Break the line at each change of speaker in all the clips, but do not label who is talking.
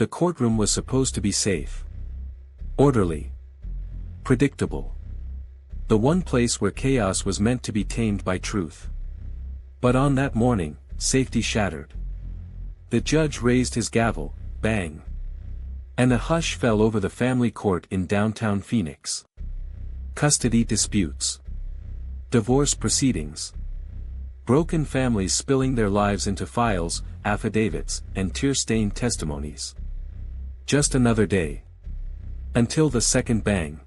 The courtroom was supposed to be safe, orderly, predictable. The one place where chaos was meant to be tamed by truth. But on that morning, safety shattered. The judge raised his gavel, bang. And a hush fell over the family court in downtown Phoenix. Custody disputes. Divorce proceedings. Broken families spilling their lives into files, affidavits, and tear-stained testimonies. Just another day. Until the second bang.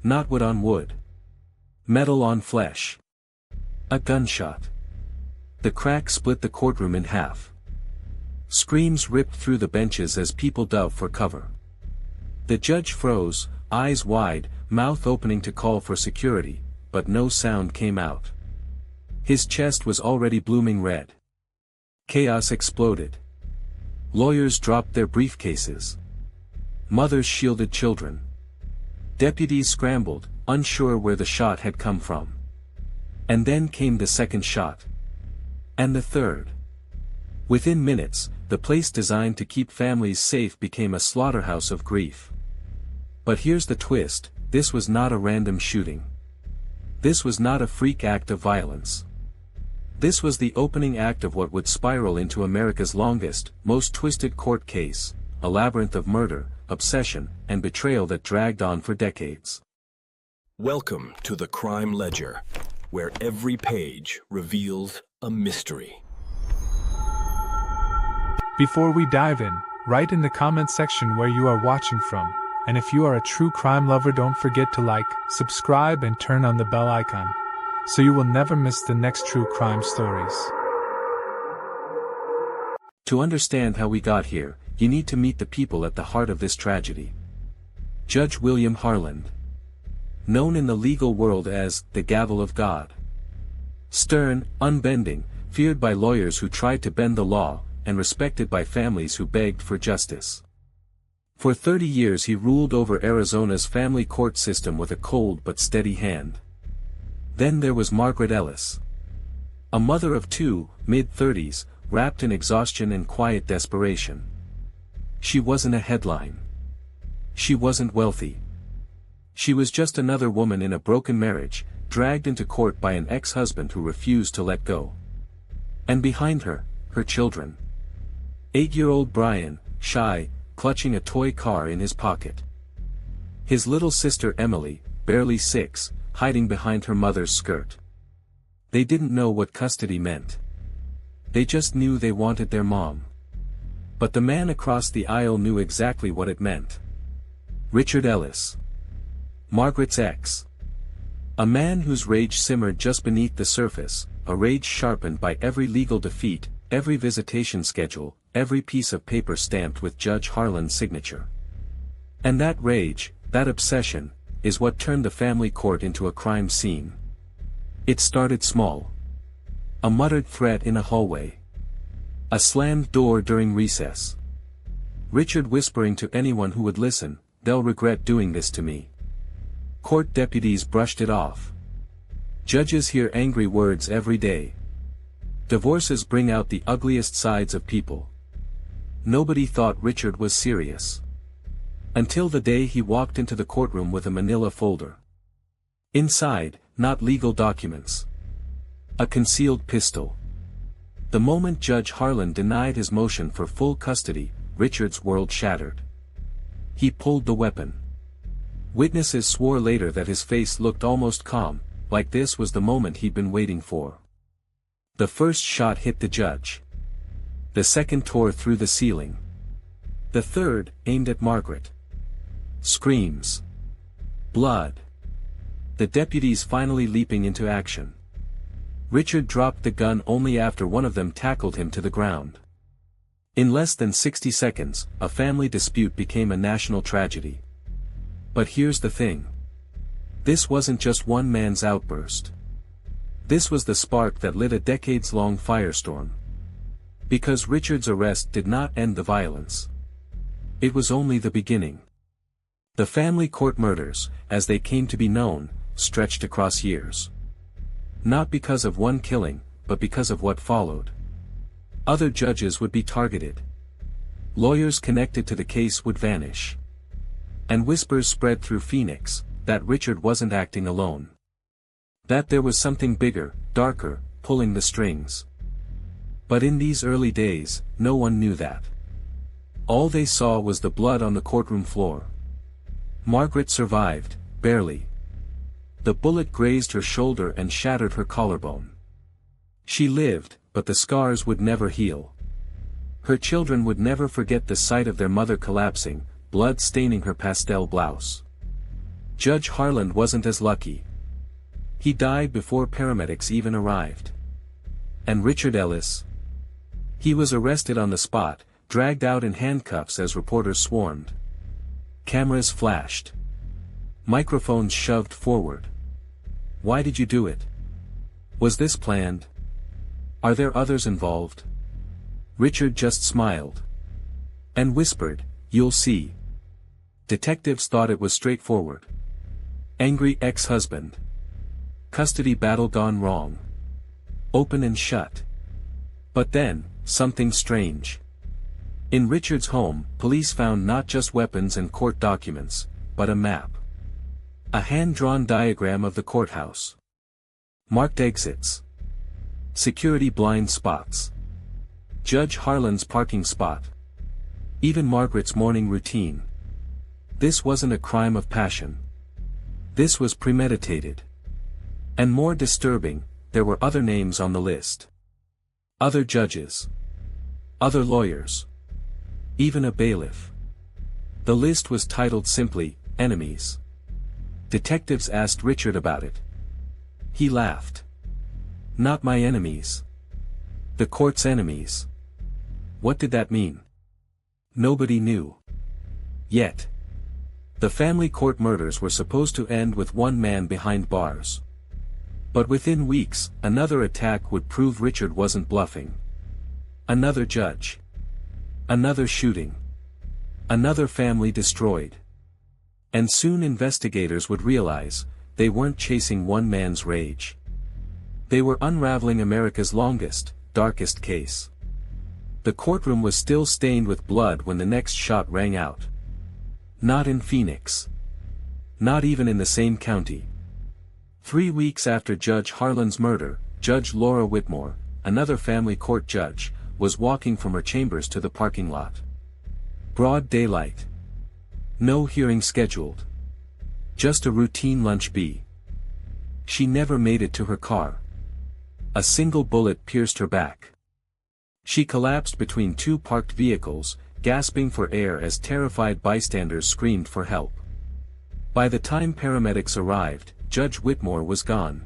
Not wood on wood. Metal on flesh. A gunshot. The crack split the courtroom in half. Screams ripped through the benches as people dove for cover. The judge froze, eyes wide, mouth opening to call for security, but no sound came out. His chest was already blooming red. Chaos exploded. Lawyers dropped their briefcases. Mothers shielded children. Deputies scrambled, unsure where the shot had come from. And then came the second shot. And the third. Within minutes, the place designed to keep families safe became a slaughterhouse of grief. But here's the twist, this was not a random shooting. This was not a freak act of violence. This was the opening act of what would spiral into America's longest, most twisted court case, a labyrinth of murder, obsession, and betrayal that dragged on for decades.
Welcome to the Crime Ledger, where every page reveals a mystery.
Before we dive in, write in the comment section where you are watching from, and if you are a true crime lover, don't forget to like, subscribe, and turn on the bell icon, so you will never miss the next true crime stories.
To understand how we got here, you need to meet the people at the heart of this tragedy. Judge William Harland. Known in the legal world as the Gavel of God. Stern, unbending, feared by lawyers who tried to bend the law, and respected by families who begged for justice. For 30 years he ruled over Arizona's family court system with a cold but steady hand. Then there was Margaret Ellis. A mother of two, mid-30s, wrapped in exhaustion and quiet desperation. She wasn't a headline. She wasn't wealthy. She was just another woman in a broken marriage, dragged into court by an ex-husband who refused to let go. And behind her, her children. 8-year-old Brian, shy, clutching a toy car in his pocket. His little sister Emily, barely 6, hiding behind her mother's skirt. They didn't know what custody meant. They just knew they wanted their mom. But the man across the aisle knew exactly what it meant. Richard Ellis. Margaret's ex. A man whose rage simmered just beneath the surface, a rage sharpened by every legal defeat, every visitation schedule, every piece of paper stamped with Judge Harland's signature. And that rage, that obsession, is what turned the family court into a crime scene. It started small. A muttered threat in a hallway. A slammed door during recess. Richard whispering to anyone who would listen, "They'll regret doing this to me." Court deputies brushed it off. Judges hear angry words every day. Divorces bring out the ugliest sides of people. Nobody thought Richard was serious. Until the day he walked into the courtroom with a manila folder. Inside, not legal documents. A concealed pistol. The moment Judge Harland denied his motion for full custody, Richard's world shattered. He pulled the weapon. Witnesses swore later that his face looked almost calm, like this was the moment he'd been waiting for. The first shot hit the judge. The second tore through the ceiling. The third, aimed at Margaret. Screams. Blood. The deputies finally leaping into action. Richard dropped the gun only after one of them tackled him to the ground. In less than 60 seconds, a family dispute became a national tragedy. But here's the thing. This wasn't just one man's outburst. This was the spark that lit a decades-long firestorm. Because Richard's arrest did not end the violence. It was only the beginning. The family court murders, as they came to be known, stretched across years. Not because of one killing, but because of what followed. Other judges would be targeted. Lawyers connected to the case would vanish. And whispers spread through Phoenix, that Richard wasn't acting alone. That there was something bigger, darker, pulling the strings. But in these early days, no one knew that. All they saw was the blood on the courtroom floor. Margaret survived, barely. The bullet grazed her shoulder and shattered her collarbone. She lived, but the scars would never heal. Her children would never forget the sight of their mother collapsing, blood staining her pastel blouse. Judge Harland wasn't as lucky. He died before paramedics even arrived. And Richard Ellis? He was arrested on the spot, dragged out in handcuffs as reporters swarmed. Cameras flashed. Microphones shoved forward. Why did you do it? Was this planned? Are there others involved? Richard just smiled. And whispered, "You'll see." Detectives thought it was straightforward. Angry ex-husband. Custody battle gone wrong. Open and shut. But then, something strange. In Richard's home, police found not just weapons and court documents, but a map. A hand-drawn diagram of the courthouse. Marked exits. Security blind spots. Judge Harlan's parking spot. Even Margaret's morning routine. This wasn't a crime of passion. This was premeditated. And more disturbing, there were other names on the list. Other judges. Other lawyers. Even a bailiff. The list was titled simply, Enemies. Detectives asked Richard about it. He laughed. Not my enemies. The court's enemies. What did that mean? Nobody knew. Yet. The family court murders were supposed to end with one man behind bars. But within weeks, another attack would prove Richard wasn't bluffing. Another judge. Another shooting. Another family destroyed. And soon investigators would realize, they weren't chasing one man's rage. They were unraveling America's longest, darkest case. The courtroom was still stained with blood when the next shot rang out. Not in Phoenix. Not even in the same county. 3 weeks after Judge Harlan's murder, Judge Laura Whitmore, another family court judge, was walking from her chambers to the parking lot. Broad daylight. No hearing scheduled. Just a routine lunch bee. She never made it to her car. A single bullet pierced her back. She collapsed between two parked vehicles, gasping for air as terrified bystanders screamed for help. By the time paramedics arrived, Judge Whitmore was gone.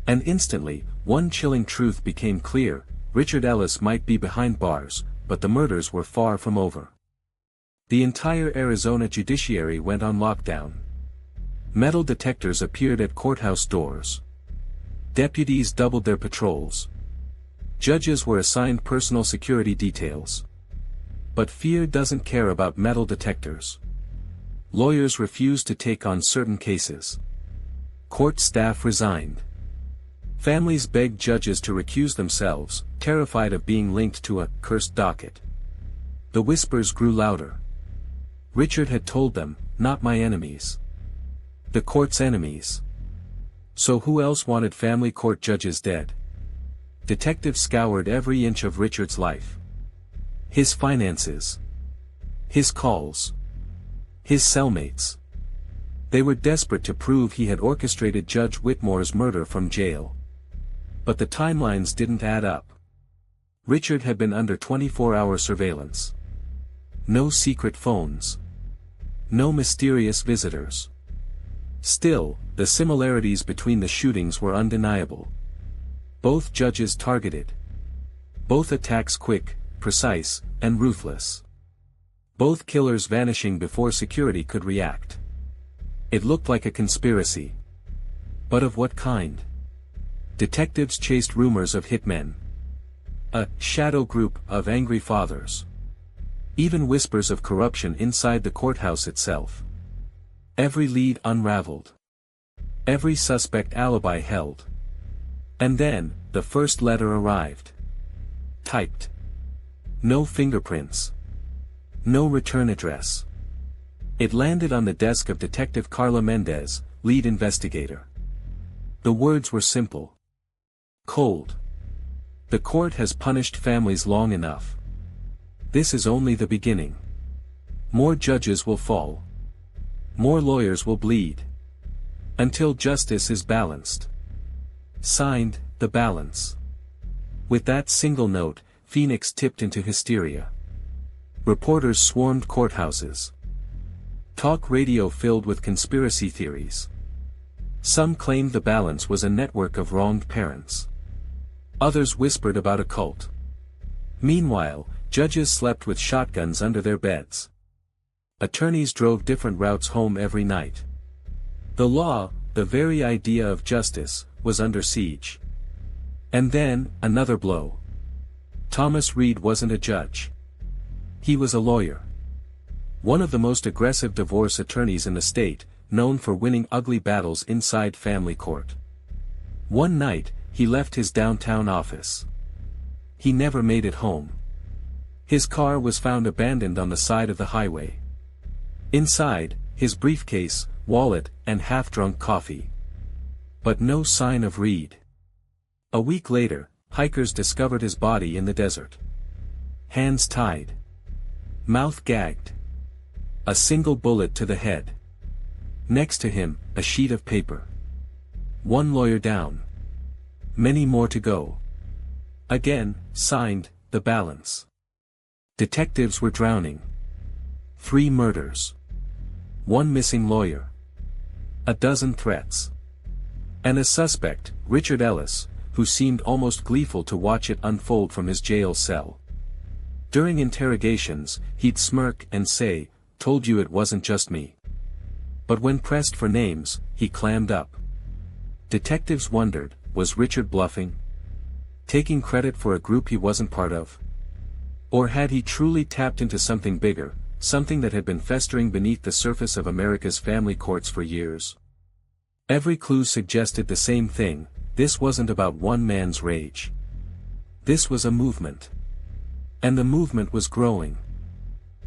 And instantly, one chilling truth became clear: Richard Ellis might be behind bars, but the murders were far from over. The entire Arizona judiciary went on lockdown. Metal detectors appeared at courthouse doors. Deputies doubled their patrols. Judges were assigned personal security details. But fear doesn't care about metal detectors. Lawyers refused to take on certain cases. Court staff resigned. Families begged judges to recuse themselves, terrified of being linked to a cursed docket. The whispers grew louder. Richard had told them, "Not my enemies. The court's enemies." So who else wanted family court judges dead? Detectives scoured every inch of Richard's life. His finances. His calls. His cellmates. They were desperate to prove he had orchestrated Judge Whitmore's murder from jail. But the timelines didn't add up. Richard had been under 24-hour surveillance. No secret phones. No mysterious visitors. Still, the similarities between the shootings were undeniable. Both judges targeted. Both attacks quick, precise, and ruthless. Both killers vanishing before security could react. It looked like a conspiracy. But of what kind? Detectives chased rumors of hitmen. A shadow group of angry fathers. Even whispers of corruption inside the courthouse itself. Every lead unraveled. Every suspect alibi held. And then, the first letter arrived. Typed. No fingerprints. No return address. It landed on the desk of Detective Carla Mendez, lead investigator. The words were simple. Cold. The court has punished families long enough. This is only the beginning. More judges will fall. More lawyers will bleed. Until justice is balanced. Signed, The Balance. With that single note, Phoenix tipped into hysteria. Reporters swarmed courthouses. Talk radio filled with conspiracy theories. Some claimed The Balance was a network of wronged parents. Others whispered about a cult. Meanwhile, judges slept with shotguns under their beds. Attorneys drove different routes home every night. The law, the very idea of justice, was under siege. And then, another blow. Thomas Reed wasn't a judge. He was a lawyer. One of the most aggressive divorce attorneys in the state, known for winning ugly battles inside family court. One night, he left his downtown office. He never made it home. His car was found abandoned on the side of the highway. Inside, his briefcase, wallet, and half-drunk coffee. But no sign of Reed. A week later, hikers discovered his body in the desert. Hands tied. Mouth gagged. A single bullet to the head. Next to him, a sheet of paper. One lawyer down. Many more to go. Again, signed, The Balance. Detectives were drowning. 3 murders. 1 missing lawyer. A dozen threats. And a suspect, Richard Ellis, who seemed almost gleeful to watch it unfold from his jail cell. During interrogations, he'd smirk and say, "Told you it wasn't just me." But when pressed for names, he clammed up. Detectives wondered, was Richard bluffing? Taking credit for a group he wasn't part of? Or had he truly tapped into something bigger, something that had been festering beneath the surface of America's family courts for years? Every clue suggested the same thing: this wasn't about one man's rage. This was a movement. And the movement was growing.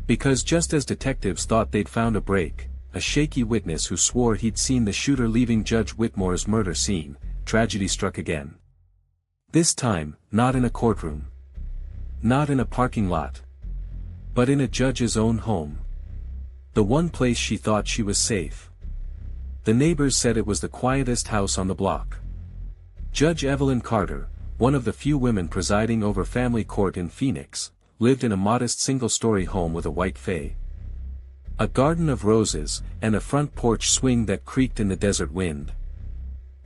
Because just as detectives thought they'd found a break, a shaky witness who swore he'd seen the shooter leaving Judge Whitmore's murder scene, tragedy struck again. This time, not in a courtroom. Not in a parking lot. But in a judge's own home. The one place she thought she was safe. The neighbors said it was the quietest house on the block. Judge Evelyn Carter, one of the few women presiding over family court in Phoenix, lived in a modest single-story home with a white fae. A garden of roses, and a front porch swing that creaked in the desert wind.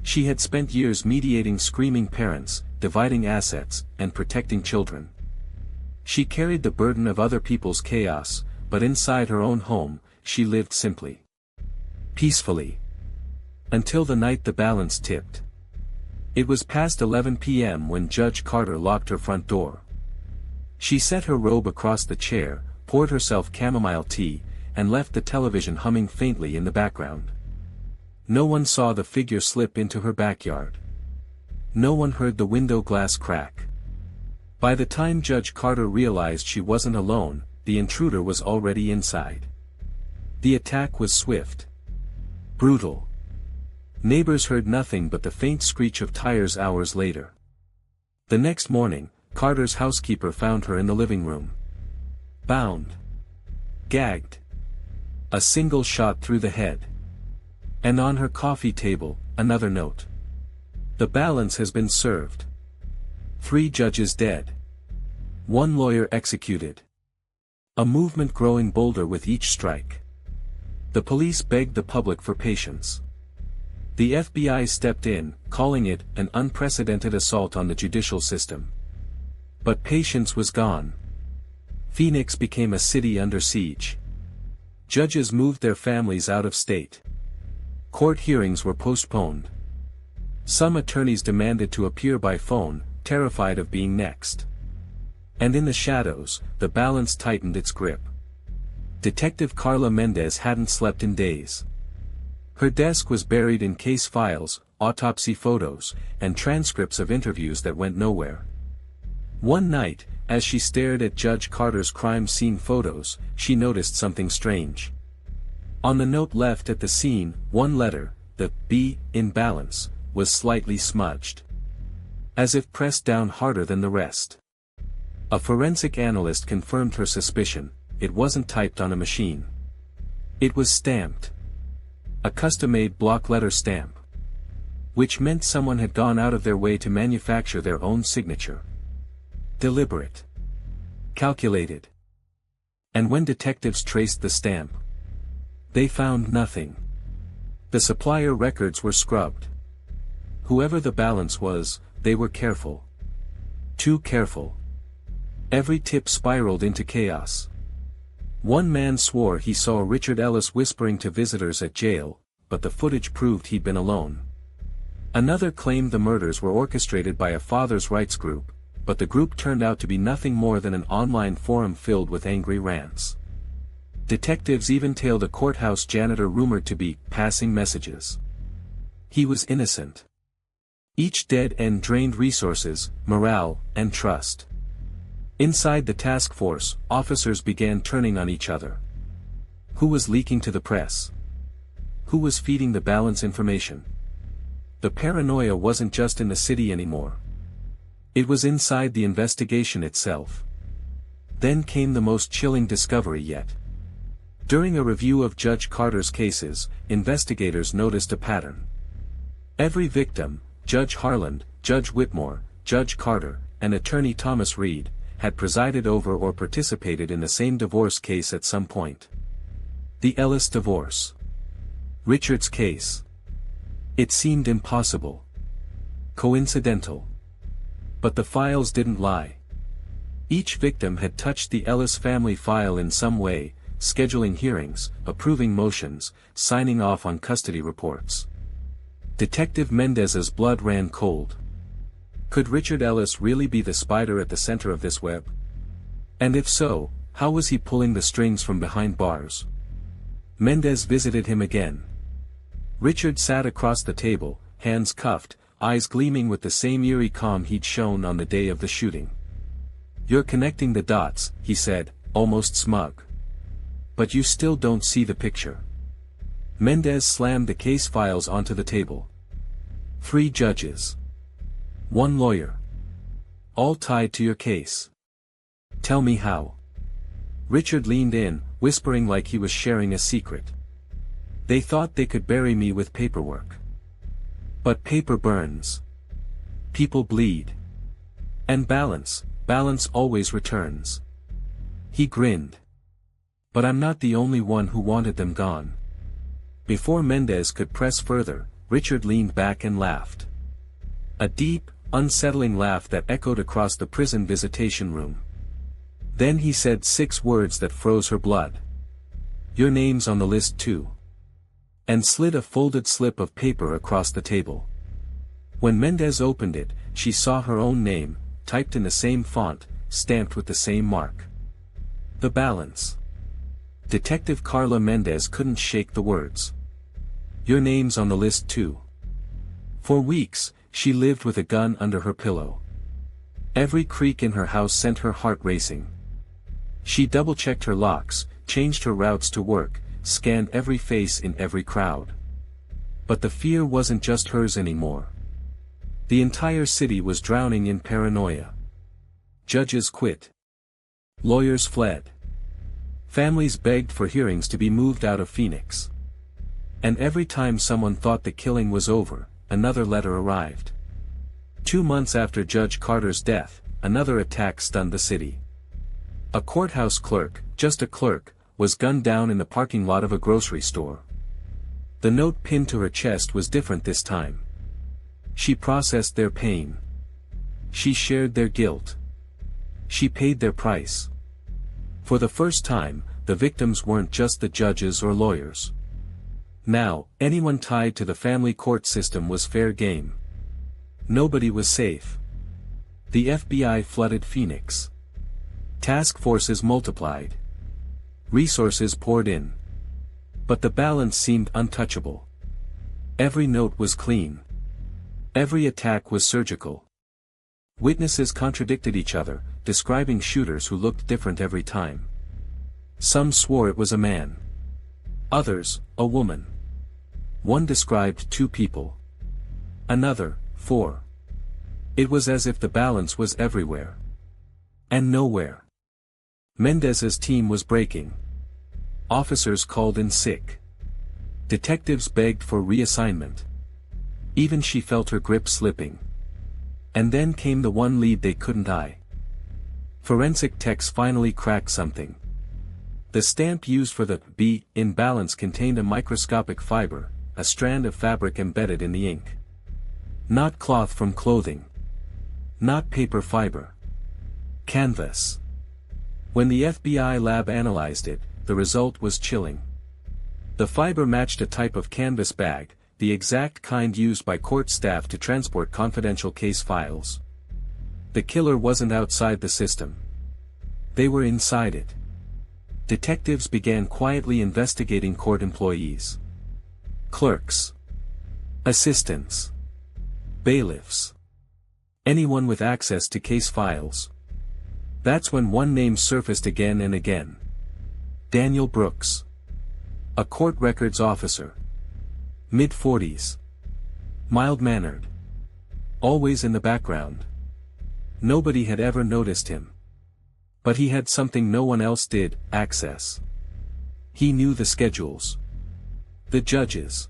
She had spent years mediating screaming parents, dividing assets, and protecting children. She carried the burden of other people's chaos, but inside her own home, she lived simply. Peacefully. Until the night The Balance tipped. It was past 11 p.m. when Judge Carter locked her front door. She set her robe across the chair, poured herself chamomile tea, and left the television humming faintly in the background. No one saw the figure slip into her backyard. No one heard the window glass crack. By the time Judge Carter realized she wasn't alone, the intruder was already inside. The attack was swift. Brutal. Neighbors heard nothing but the faint screech of tires hours later. The next morning, Carter's housekeeper found her in the living room. Bound. Gagged. A single shot through the head. And on her coffee table, another note. The balance has been served. 3 judges dead. 1 lawyer executed. A movement growing bolder with each strike. The police begged the public for patience. The FBI stepped in, calling it an unprecedented assault on the judicial system. But patience was gone. Phoenix became a city under siege. Judges moved their families out of state. Court hearings were postponed. Some attorneys demanded to appear by phone, terrified of being next. And in the shadows, the balance tightened its grip. Detective Carla Mendez hadn't slept in days. Her desk was buried in case files, autopsy photos, and transcripts of interviews that went nowhere. One night, as she stared at Judge Carter's crime scene photos, she noticed something strange. On the note left at the scene, one letter, the B, in balance, was slightly smudged. As if pressed down harder than the rest. A forensic analyst confirmed her suspicion, it wasn't typed on a machine. It was stamped. A custom-made block letter stamp. Which meant someone had gone out of their way to manufacture their own signature. Deliberate. Calculated. And when detectives traced the stamp, they found nothing. The supplier records were scrubbed. Whoever the balance was, they were careful. Too careful. Every tip spiraled into chaos. One man swore he saw Richard Ellis whispering to visitors at jail, but the footage proved he'd been alone. Another claimed the murders were orchestrated by a father's rights group, but the group turned out to be nothing more than an online forum filled with angry rants. Detectives even tailed a courthouse janitor rumored to be passing messages. He was innocent. Each dead end drained resources, morale, and trust. Inside the task force, officers began turning on each other. Who was leaking to the press? Who was feeding the balance information? The paranoia wasn't just in the city anymore. It was inside the investigation itself. Then came the most chilling discovery yet. During a review of Judge Carter's cases, investigators noticed a pattern. Every victim, Judge Harland, Judge Whitmore, Judge Carter, and attorney Thomas Reed, had presided over or participated in the same divorce case at some point. The Ellis divorce. Richard's case. It seemed impossible. Coincidental. But the files didn't lie. Each victim had touched the Ellis family file in some way, scheduling hearings, approving motions, signing off on custody reports. Detective Mendez's blood ran cold. Could Richard Ellis really be the spider at the center of this web? And if so, how was he pulling the strings from behind bars? Mendez visited him again. Richard sat across the table, hands cuffed, eyes gleaming with the same eerie calm he'd shown on the day of the shooting. "You're connecting the dots," he said, almost smug. "But you still don't see the picture." Mendez slammed the case files onto the table. 3 judges. 1 lawyer. All tied to your case. Tell me how. Richard leaned in, whispering like he was sharing a secret. They thought they could bury me with paperwork. But paper burns. People bleed. And balance always returns. He grinned. But I'm not the only one who wanted them gone. Before Mendez could press further, Richard leaned back and laughed. A deep, unsettling laugh that echoed across the prison visitation room. Then he said 6 words that froze her blood. "Your name's on the list too." And slid a folded slip of paper across the table. When Mendez opened it, she saw her own name, typed in the same font, stamped with the same mark. The balance. Detective Carla Mendez couldn't shake the words. "Your name's on the list too." For weeks, she lived with a gun under her pillow. Every creak in her house sent her heart racing. She double-checked her locks, changed her routes to work, scanned every face in every crowd. But the fear wasn't just hers anymore. The entire city was drowning in paranoia. Judges quit. Lawyers fled. Families begged for hearings to be moved out of Phoenix. And every time someone thought the killing was over, another letter arrived. 2 months after Judge Carter's death, another attack stunned the city. A courthouse clerk, just a clerk, was gunned down in the parking lot of a grocery store. The note pinned to her chest was different this time. She processed their pain. She shared their guilt. She paid their price. For the first time, the victims weren't just the judges or lawyers. Now, anyone tied to the family court system was fair game. Nobody was safe. The FBI flooded Phoenix. Task forces multiplied. Resources poured in. But the balance seemed untouchable. Every note was clean. Every attack was surgical. Witnesses contradicted each other, describing shooters who looked different every time. Some swore it was a man. Others, a woman. One described 2 people. Another, 4. It was as if the balance was everywhere. And nowhere. Mendez's team was breaking. Officers called in sick. Detectives begged for reassignment. Even she felt her grip slipping. And then came the one lead they couldn't eye. Forensic techs finally cracked something. The stamp used for the B in balance contained a microscopic fiber, a strand of fabric embedded in the ink. Not cloth from clothing. Not paper fiber. Canvas. When the FBI lab analyzed it, the result was chilling. The fiber matched a type of canvas bag, the exact kind used by court staff to transport confidential case files. The killer wasn't outside the system. They were inside it. Detectives began quietly investigating court employees. Clerks. Assistants. Bailiffs. Anyone with access to case files. That's when one name surfaced again and again. Daniel Brooks. A court records officer. Mid-40s. Mild-mannered. Always in the background. Nobody had ever noticed him. But he had something no one else did, access. He knew the schedules. The judges.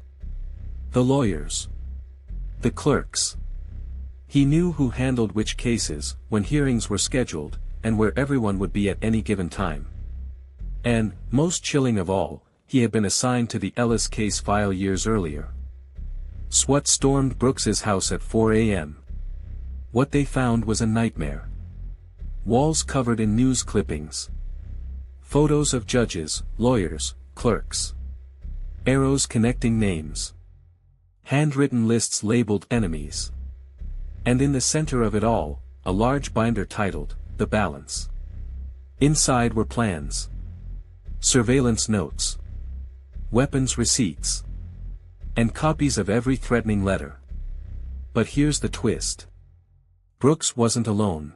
The lawyers. The clerks. He knew who handled which cases, when hearings were scheduled, and where everyone would be at any given time. And, most chilling of all, he had been assigned to the Ellis case file years earlier. SWAT stormed Brooks's house at 4 a.m. What they found was a nightmare. Walls covered in news clippings. Photos of judges, lawyers, clerks. Arrows connecting names. Handwritten lists labeled enemies. And in the center of it all, a large binder titled, The Balance. Inside were plans. Surveillance notes. Weapons receipts. And copies of every threatening letter. But here's the twist. Brooks wasn't alone.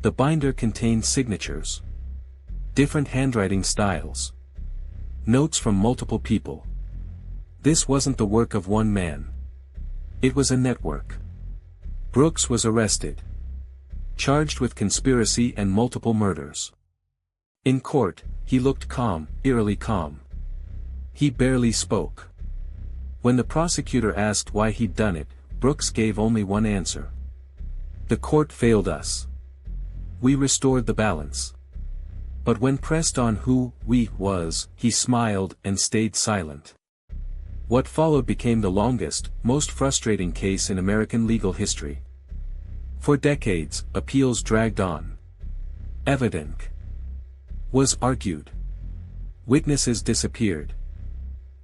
The binder contained signatures. Different handwriting styles. Notes from multiple people. This wasn't the work of one man. It was a network. Brooks was arrested. Charged with conspiracy and multiple murders. In court, he looked calm, eerily calm. He barely spoke. When the prosecutor asked why he'd done it, Brooks gave only one answer. The court failed us. We restored the balance. But when pressed on who we was, he smiled and stayed silent. What followed became the longest, most frustrating case in American legal history. For decades, appeals dragged on. Evidence was argued. Witnesses disappeared.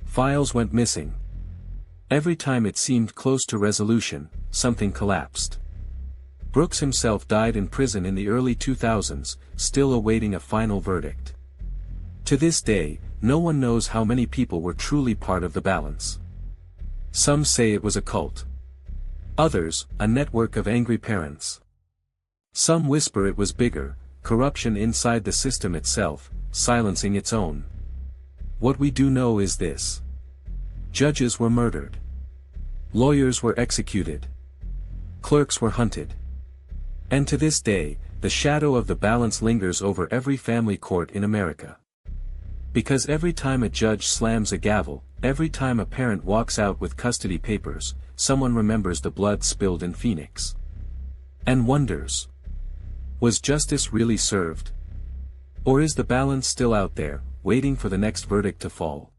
Files went missing. Every time it seemed close to resolution, something collapsed. Brooks himself died in prison in the early 2000s, still awaiting a final verdict. To this day, no one knows how many people were truly part of the balance. Some say it was a cult. Others, a network of angry parents. Some whisper it was bigger, corruption inside the system itself, silencing its own. What we do know is this. Judges were murdered. Lawyers were executed. Clerks were hunted. And to this day, the shadow of the balance lingers over every family court in America. Because every time a judge slams a gavel, every time a parent walks out with custody papers, someone remembers the blood spilled in Phoenix. And wonders. Was justice really served? Or is the balance still out there, waiting for the next verdict to fall?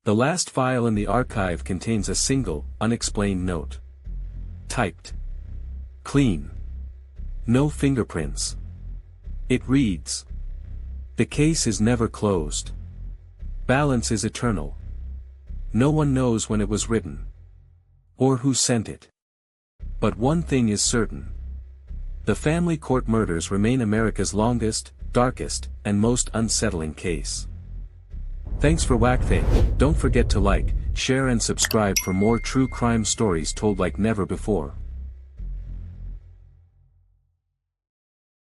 The last file in the archive contains a single, unexplained note. Typed. Clean. No fingerprints. It reads. The case is never closed. Balance is eternal. No one knows when it was written. Or who sent it. But one thing is certain. The family court murders remain America's longest, darkest, and most unsettling case. Thanks for watching. Don't forget to like, share and subscribe for more true crime stories told like never before.